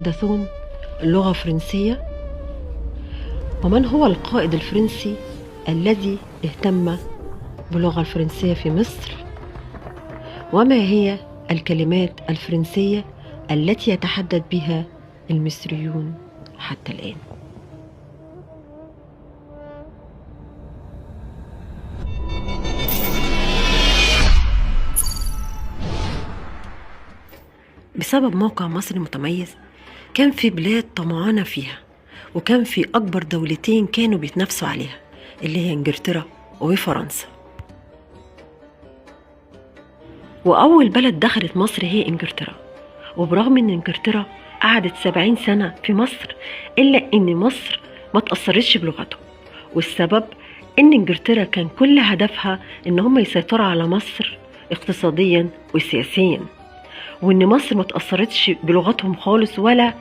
يتحدثون اللغة الفرنسية؟ ومن هو القائد الفرنسي الذي اهتم باللغة الفرنسية في مصر؟ وما هي الكلمات الفرنسية التي يتحدث بها المصريون حتى الآن؟ بسبب موقع مصر المتميز كان في بلاد طمعانة فيها، وكان في أكبر دولتين كانوا بيتنافسوا عليها اللي هي إنجلترا وفرنسا. وأول بلد دخلت مصر هي إنجلترا، وبرغم إن إنجلترا قعدت 70 سنة في مصر إلا إن مصر ما تأثرتش بلغته. والسبب إن إنجلترا كان كل هدفها إن هم يسيطروا على مصر اقتصاديا وسياسيا، وإن مصر ما تأثرتش بلغتهم خالص ولا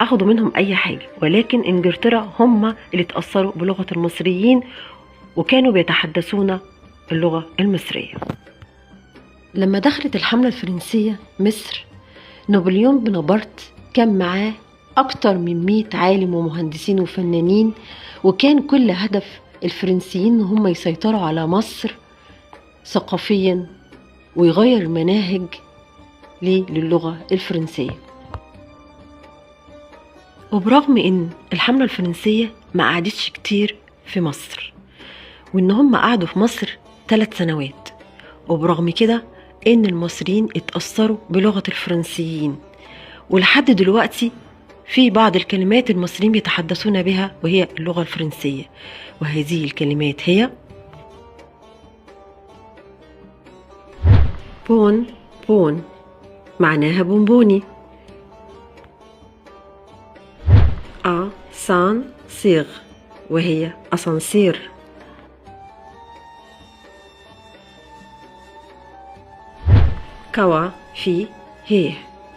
أخذوا منهم أي حاجة، ولكن إنجلترا هم اللي تأثروا بلغة المصريين وكانوا بيتحدثون اللغة المصرية. لما دخلت الحملة الفرنسية مصر، نابليون بونابرت كان معاه أكتر من 100 عالم ومهندسين وفنانين، وكان كل هدف الفرنسيين هم يسيطروا على مصر ثقافيا ويغير المناهج للغة الفرنسية. وبرغم ان الحملة الفرنسية ما قعدتش كتير في مصر، وان هم قعدوا في مصر 3 سنوات، وبرغم كده ان المصريين اتأثروا بلغة الفرنسيين، ولحد دلوقتي في بعض الكلمات المصريين بيتحدثون بها وهي اللغة الفرنسية. وهذه الكلمات هي بون بون معناها بونبوني، أسانسير وهي أسانسير، كوا في هي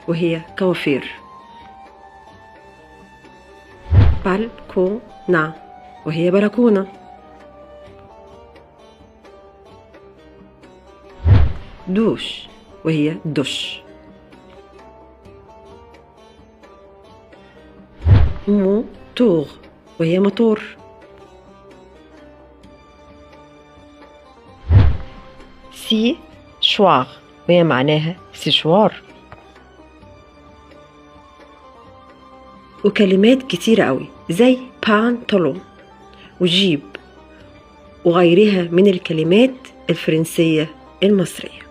وهي كوافير، بالكونا وهي بلكونة، دوش وهي دش، موتور وهي موتور، سي شوار وهي معناها سيشوار. وكلمات كتيرة قوي زي بانتولون وجيب وغيرها من الكلمات الفرنسية المصرية.